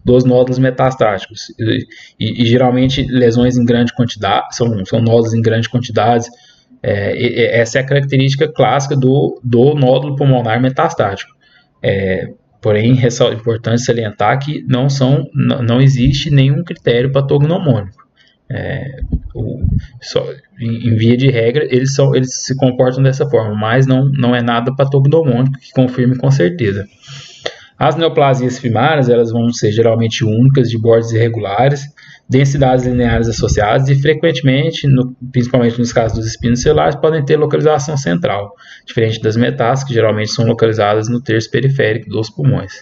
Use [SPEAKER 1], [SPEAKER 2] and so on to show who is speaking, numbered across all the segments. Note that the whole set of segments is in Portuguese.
[SPEAKER 1] dos nódulos metastáticos. Geralmente lesões em grande quantidade, são nódulos em grande quantidade. Essa é a característica clássica do nódulo pulmonar metastático. Porém, é importante salientar que não existe nenhum critério patognomônico. Em via de regra, eles se comportam dessa forma, mas não é nada patognomônico que confirme com certeza. As neoplasias primárias, elas vão ser geralmente únicas, de bordes irregulares, densidades lineares associadas e frequentemente, principalmente nos casos dos espinos celulares, podem ter localização central, diferente das metástases, que geralmente são localizadas no terço periférico dos pulmões.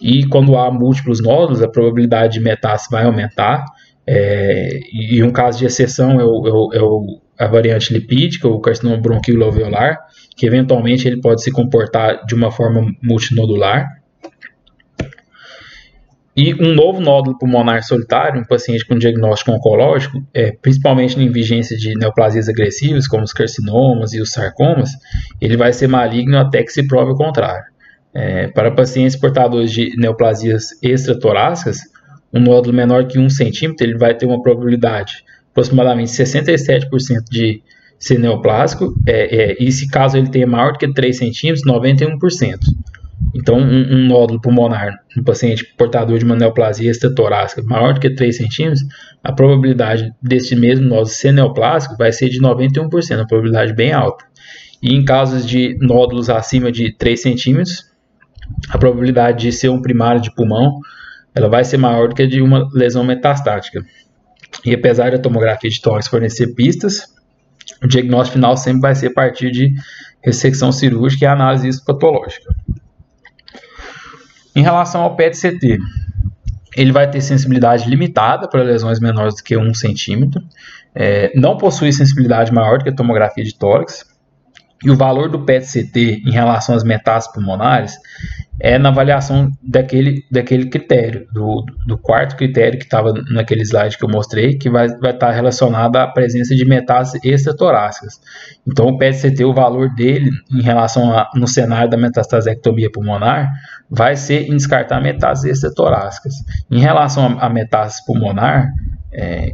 [SPEAKER 1] E quando há múltiplos nódulos, a probabilidade de metástase vai aumentar, e um caso de exceção é a variante lipídica, o carcinoma bronquilo-alveolar, que eventualmente ele pode se comportar de uma forma multinodular. E um novo nódulo pulmonar solitário, um paciente com diagnóstico oncológico, principalmente em vigência de neoplasias agressivas, como os carcinomas e os sarcomas, ele vai ser maligno até que se prove o contrário. Para pacientes portadores de neoplasias extratorácicas, um nódulo menor que 1 centímetro, ele vai ter uma probabilidade aproximadamente 67% de ser neoplásico, e se caso ele tenha maior do que 3 centímetros, 91%. Então, um nódulo pulmonar, um paciente portador de uma neoplasia extratorácica maior do que 3 centímetros, a probabilidade desse mesmo nódulo ser neoplásico vai ser de 91%, uma probabilidade bem alta. E em casos de nódulos acima de 3 centímetros, a probabilidade de ser um primário de pulmão, ela vai ser maior do que a de uma lesão metastática. E apesar da tomografia de tórax fornecer pistas, o diagnóstico final sempre vai ser a partir de ressecção cirúrgica e análise histopatológica. Em relação ao PET-CT, ele vai ter sensibilidade limitada para lesões menores do que 1 centímetro, não possui sensibilidade maior do que a tomografia de tórax, e o valor do PET-CT em relação às metástases pulmonares é na avaliação daquele critério, do quarto critério que estava naquele slide que eu mostrei, que vai estar relacionado à presença de metástases extratorácicas. Então, o PET-CT, o valor dele em relação no cenário da metastasectomia pulmonar, vai ser em descartar metástases extratorácicas. Em relação à metástase pulmonar,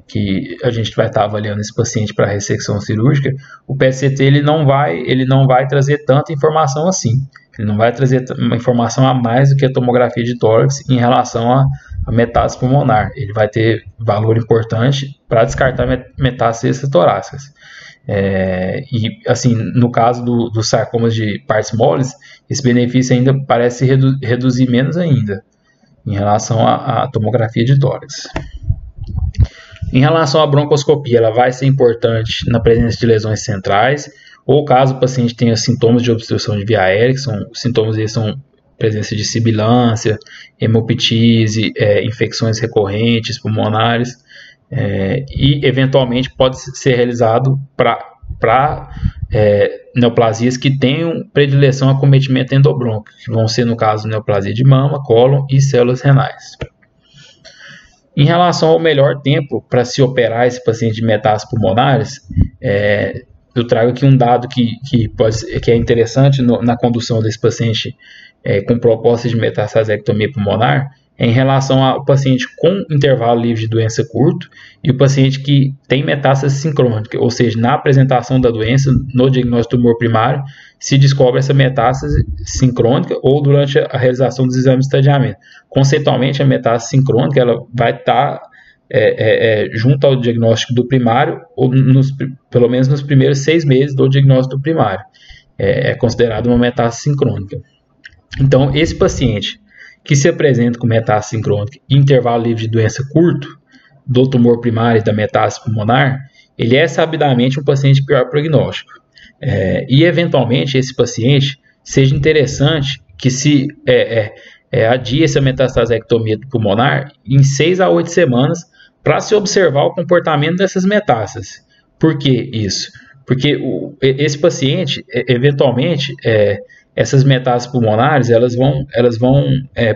[SPEAKER 1] que a gente vai estar avaliando esse paciente para ressecção cirúrgica, o PET-CT ele não vai trazer tanta informação assim. Ele não vai trazer uma informação a mais do que a tomografia de tórax em relação à metástase pulmonar. Ele vai ter valor importante para descartar metástases extratorácicas. E assim, no caso dos sarcomas de partes moles, esse benefício ainda parece reduzir menos ainda em relação à tomografia de tórax. Em relação à broncoscopia, ela vai ser importante na presença de lesões centrais, ou caso o paciente tenha sintomas de obstrução de via aérea, que sintomas são presença de sibilância, hemoptise, infecções recorrentes pulmonares, e eventualmente pode ser realizado para neoplasias que tenham predileção a acometimento endobrônquico, que vão ser, no caso, neoplasia de mama, cólon e células renais. Em relação ao melhor tempo para se operar esse paciente de metástases pulmonares, eu trago aqui um dado que é interessante na condução desse paciente com proposta de metastasectomia pulmonar, em relação ao paciente com intervalo livre de doença curto e o paciente que tem metástase sincrônica, ou seja, na apresentação da doença, no diagnóstico do tumor primário, se descobre essa metástase sincrônica ou durante a realização dos exames de estadiamento. Conceitualmente, a metástase sincrônica ela vai estar junto ao diagnóstico do primário, ou pelo menos nos primeiros 6 meses do diagnóstico do primário. É considerado uma metástase sincrônica. Então, esse paciente que se apresenta com metástase sincrônica e intervalo livre de doença curto do tumor primário e da metástase pulmonar, ele é sabidamente um paciente de pior prognóstico. E, eventualmente, esse paciente seja interessante que se adie essa metastasectomia pulmonar em 6 a 8 semanas para se observar o comportamento dessas metástases. Por que isso? Porque esse paciente, eventualmente, essas metástases pulmonares elas vão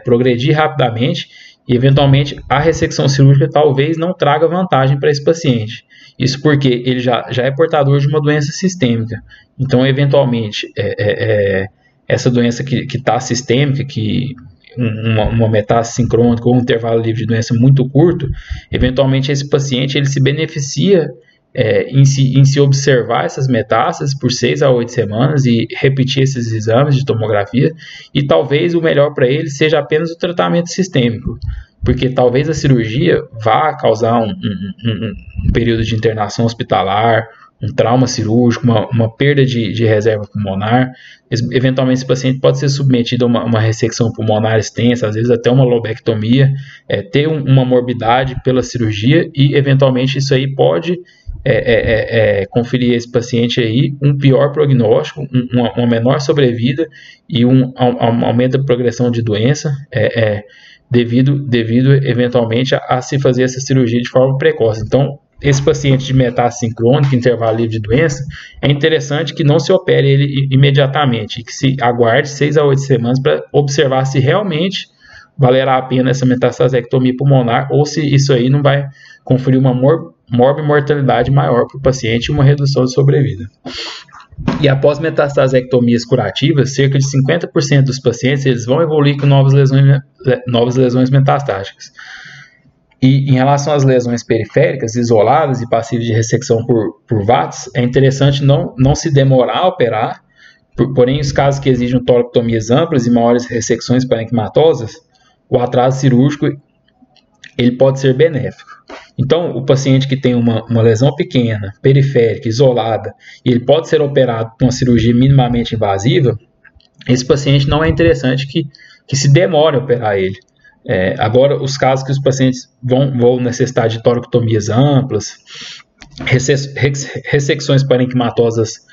[SPEAKER 1] progredir rapidamente e, eventualmente, a ressecção cirúrgica talvez não traga vantagem para esse paciente. Isso porque ele já é portador de uma doença sistêmica. Então, eventualmente, essa doença que está sistêmica, que uma metástase sincrônica ou um intervalo livre de doença muito curto, eventualmente esse paciente ele se beneficia em se observar essas metástases por 6 a 8 semanas e repetir esses exames de tomografia, e talvez o melhor para ele seja apenas o tratamento sistêmico, porque talvez a cirurgia vá causar um período de internação hospitalar, um trauma cirúrgico, uma perda de reserva pulmonar. Eventualmente esse paciente pode ser submetido a uma ressecção pulmonar extensa, às vezes até uma lobectomia, ter uma morbidade pela cirurgia, e eventualmente isso aí pode conferir a esse paciente aí um pior prognóstico, uma menor sobrevida e um aumento da progressão de doença, devido eventualmente a se fazer essa cirurgia de forma precoce. Então, esse paciente de metástase sincrônica, intervalo livre de doença, é interessante que não se opere ele imediatamente, que se aguarde 6 a 8 semanas para observar se realmente valerá a pena essa metastasectomia pulmonar, ou se isso aí não vai conferir uma morbimortalidade maior para o paciente e uma redução de sobrevida. E após metastasectomias curativas, cerca de 50% dos pacientes eles vão evoluir com novas lesões metastáticas. E em relação às lesões periféricas, isoladas e passíveis de ressecção por VATS, é interessante não se demorar a operar, porém, os casos que exigem toracotomias amplas e maiores ressecções parenquimatosas, o atraso cirúrgico ele pode ser benéfico. Então, o paciente que tem uma lesão pequena, periférica, isolada, e ele pode ser operado com uma cirurgia minimamente invasiva, esse paciente não é interessante que se demore a operar ele. Agora, os casos que os pacientes vão necessitar de toracotomias amplas, ressecções parenquimatosas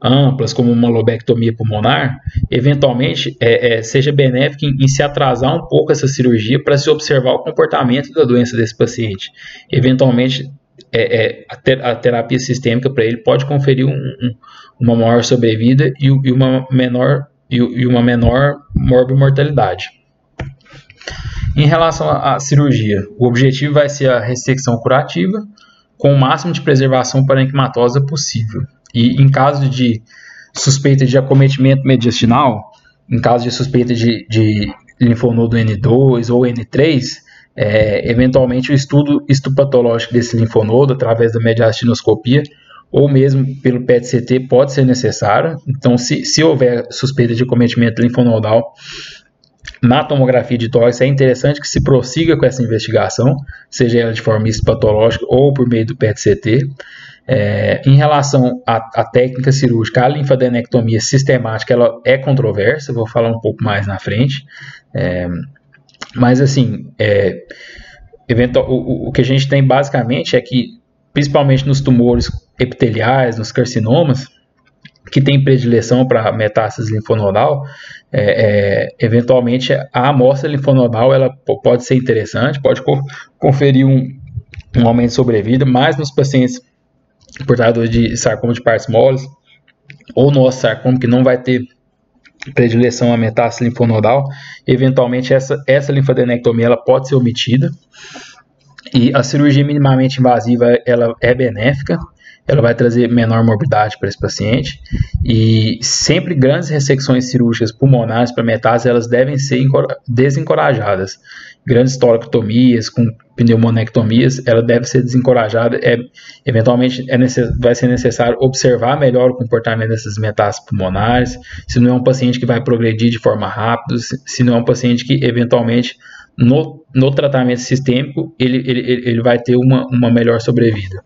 [SPEAKER 1] amplas, como uma lobectomia pulmonar, eventualmente seja benéfico em se atrasar um pouco essa cirurgia para se observar o comportamento da doença desse paciente. Eventualmente, a terapia sistêmica para ele pode conferir uma maior sobrevida e uma menor morbimortalidade. Em relação à cirurgia, o objetivo vai ser a ressecção curativa com o máximo de preservação parenquimatosa possível. E em caso de suspeita de acometimento mediastinal, em caso de suspeita de linfonodo N2 ou N3, eventualmente o estudo histopatológico desse linfonodo, através da mediastinoscopia, ou mesmo pelo PET-CT, pode ser necessário. Então, se houver suspeita de acometimento linfonodal, na tomografia de tórax é interessante que se prossiga com essa investigação, seja ela de forma histopatológica ou por meio do PET-CT. Em relação à técnica cirúrgica, a linfadenectomia sistemática ela é controversa, vou falar um pouco mais na frente, mas assim, o que a gente tem basicamente é que, principalmente nos tumores epiteliais, nos carcinomas, que tem predileção para metástase linfonodal, eventualmente a amostra linfonodal ela pode ser interessante, pode conferir um aumento de sobrevida, mas nos pacientes portadores de sarcoma de partes moles ou no osteosarcoma que não vai ter predileção a metástase linfonodal, eventualmente essa linfadenectomia ela pode ser omitida, e a cirurgia minimamente invasiva ela é benéfica, ela vai trazer menor morbidade para esse paciente, e sempre grandes ressecções cirúrgicas pulmonares para metástase elas devem ser desencorajadas. Grandes toracotomias com pneumonectomias ela deve ser desencorajada. Eventualmente vai ser necessário observar melhor o comportamento dessas metástases pulmonares, se não é um paciente que vai progredir de forma rápida, se não é um paciente que eventualmente no tratamento sistêmico ele vai ter uma melhor sobrevida.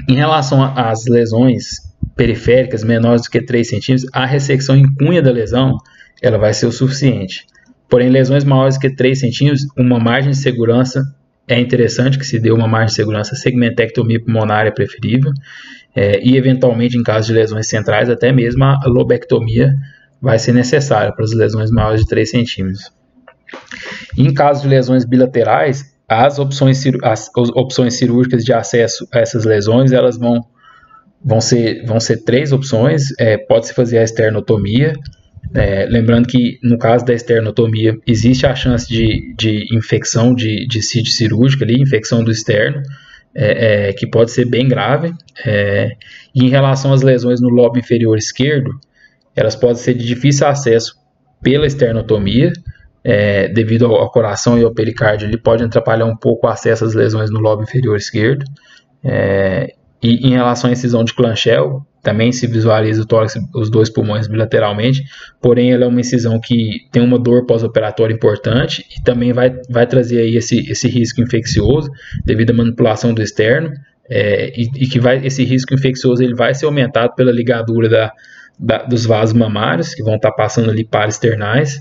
[SPEAKER 1] Em relação às lesões periféricas menores do que 3 centímetros, a ressecção em cunha da lesão ela vai ser o suficiente. Porém, lesões maiores que 3 centímetros, uma margem de segurança é interessante que se dê uma margem de segurança, segmentectomia pulmonar é preferível, e eventualmente em caso de lesões centrais, até mesmo a lobectomia vai ser necessária para as lesões maiores de 3 centímetros. Em caso de lesões bilaterais, as opções cirúrgicas de acesso a essas lesões elas vão ser 3 opções. Pode-se fazer a esternotomia, lembrando que no caso da esternotomia existe a chance de infecção de sítio cirúrgico ali, infecção do externo, que pode ser bem grave. E em relação às lesões no lobo inferior esquerdo, elas podem ser de difícil acesso pela esternotomia, devido ao coração e ao pericárdio, ele pode atrapalhar um pouco o acesso às lesões no lobo inferior esquerdo. E em relação à incisão de Clanchel, também se visualiza o tórax, os dois pulmões bilateralmente, porém ela é uma incisão que tem uma dor pós-operatória importante e também vai trazer aí esse risco infeccioso devido à manipulação do externo, e que esse risco infeccioso ele vai ser aumentado pela ligadura dos vasos mamários, que vão estar passando ali para-externais.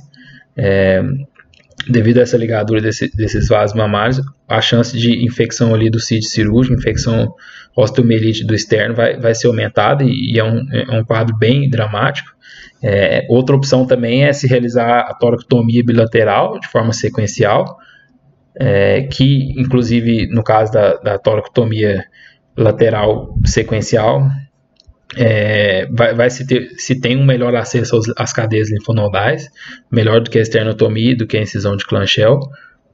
[SPEAKER 1] Devido a essa ligadura desses vasos mamários, a chance de infecção ali do sítio cirúrgico, infecção osteomielite do externo vai ser aumentada e é um quadro bem dramático. Outra opção também é se realizar a toracotomia bilateral de forma sequencial, que inclusive no caso da toracotomia lateral sequencial, se tem um melhor acesso às cadeias linfonodais, melhor do que a esternotomia, do que a incisão de Clanchel,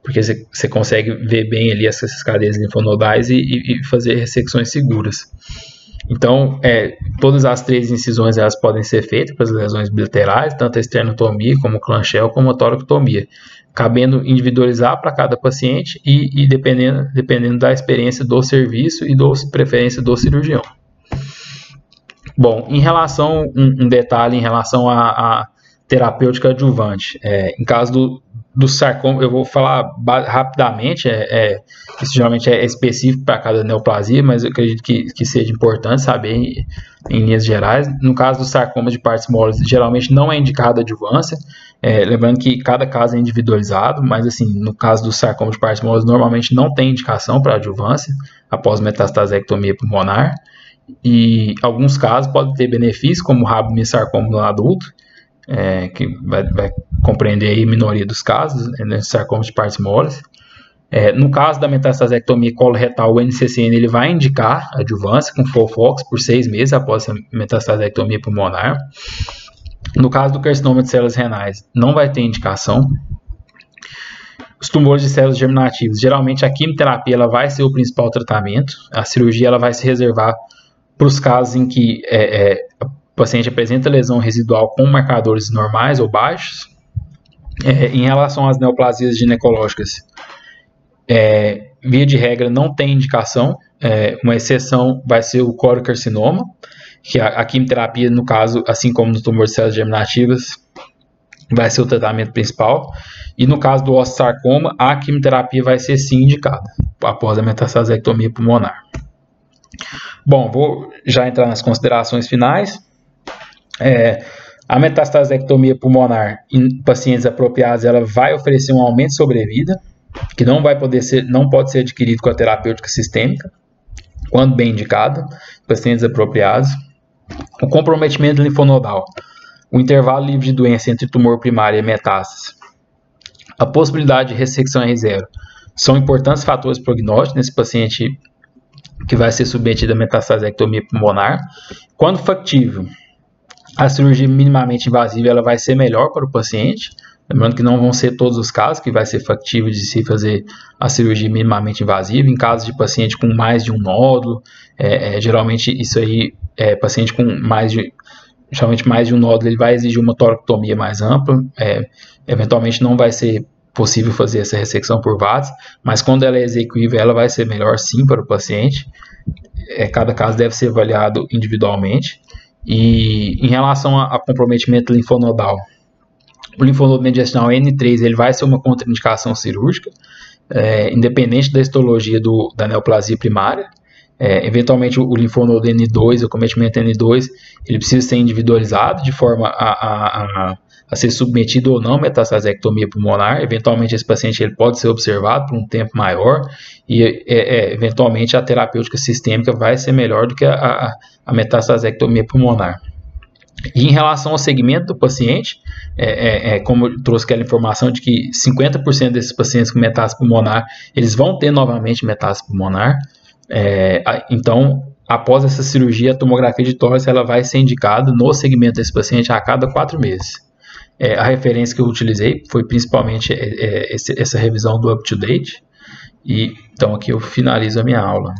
[SPEAKER 1] porque você consegue ver bem ali essas cadeias linfonodais e fazer ressecções seguras. Então, todas as 3 incisões elas podem ser feitas para as lesões bilaterais, tanto a esternotomia como o Clanchel, como a toracotomia, cabendo individualizar para cada paciente e dependendo da experiência do serviço e da preferência do cirurgião. Bom, em relação, um detalhe em relação à terapêutica adjuvante. Em caso do sarcoma, eu vou falar rapidamente, isso geralmente é específico para cada neoplasia, mas eu acredito que seja importante saber em linhas gerais. No caso do sarcoma de partes moles, geralmente não é indicada adjuvância, lembrando que cada caso é individualizado, mas assim, no caso do sarcoma de partes moles, normalmente não tem indicação para adjuvância após metastasectomia pulmonar. E alguns casos podem ter benefício, como o rabdomicsarcoma no adulto, que vai compreender aí a minoria dos casos, sarcoma de partes moles. No caso da metastasectomia coloretal, o NCCN ele vai indicar adjuvância com FOLFOX por 6 meses após a metastasectomia pulmonar. No caso do carcinoma de células renais, não vai ter indicação. Os tumores de células germinativas, geralmente a quimioterapia ela vai ser o principal tratamento. A cirurgia ela vai se reservar para os casos em que o paciente apresenta lesão residual com marcadores normais ou baixos. Em relação às neoplasias ginecológicas, via de regra não tem indicação. Uma exceção vai ser o colocarcinoma, que a quimioterapia, no caso, assim como no tumor de células germinativas, vai ser o tratamento principal. E no caso do osteosarcoma, a quimioterapia vai ser sim indicada após a metastasectomia pulmonar. Bom, vou já entrar nas considerações finais. A metastasectomia pulmonar em pacientes apropriados, ela vai oferecer um aumento de sobrevida, que não pode ser adquirido com a terapêutica sistêmica, quando bem indicada, em pacientes apropriados. O comprometimento linfonodal, o intervalo livre de doença entre tumor primário e metástase, a possibilidade de ressecção R0, são importantes fatores prognósticos nesse paciente que vai ser submetido a metastasectomia pulmonar. Quando factível, a cirurgia minimamente invasiva ela vai ser melhor para o paciente. Lembrando que não vão ser todos os casos que vai ser factível de se fazer a cirurgia minimamente invasiva. Em casos de paciente com mais de um nódulo, geralmente isso aí, paciente com geralmente mais de um nódulo, ele vai exigir uma toracotomia mais ampla. Eventualmente não vai ser possível fazer essa ressecção por VATS, mas quando ela é execuível, ela vai ser melhor sim para o paciente. Cada caso deve ser avaliado individualmente. E em relação a comprometimento linfonodal, o linfonodo mediastinal N3 ele vai ser uma contraindicação cirúrgica, independente da histologia da neoplasia primária. Eventualmente o linfonodo N2, o cometimento N2, ele precisa ser individualizado de forma a ser submetido ou não à metastasectomia pulmonar. Eventualmente esse paciente ele pode ser observado por um tempo maior e eventualmente a terapêutica sistêmica vai ser melhor do que a metastasectomia pulmonar. E em relação ao segmento do paciente, como eu trouxe aquela informação de que 50% desses pacientes com metástase pulmonar, eles vão ter novamente metástase pulmonar. Então, após essa cirurgia, a tomografia de tórax ela vai ser indicada no segmento desse paciente a cada 4 meses. A referência que eu utilizei foi principalmente essa revisão do UpToDate. E então aqui eu finalizo a minha aula.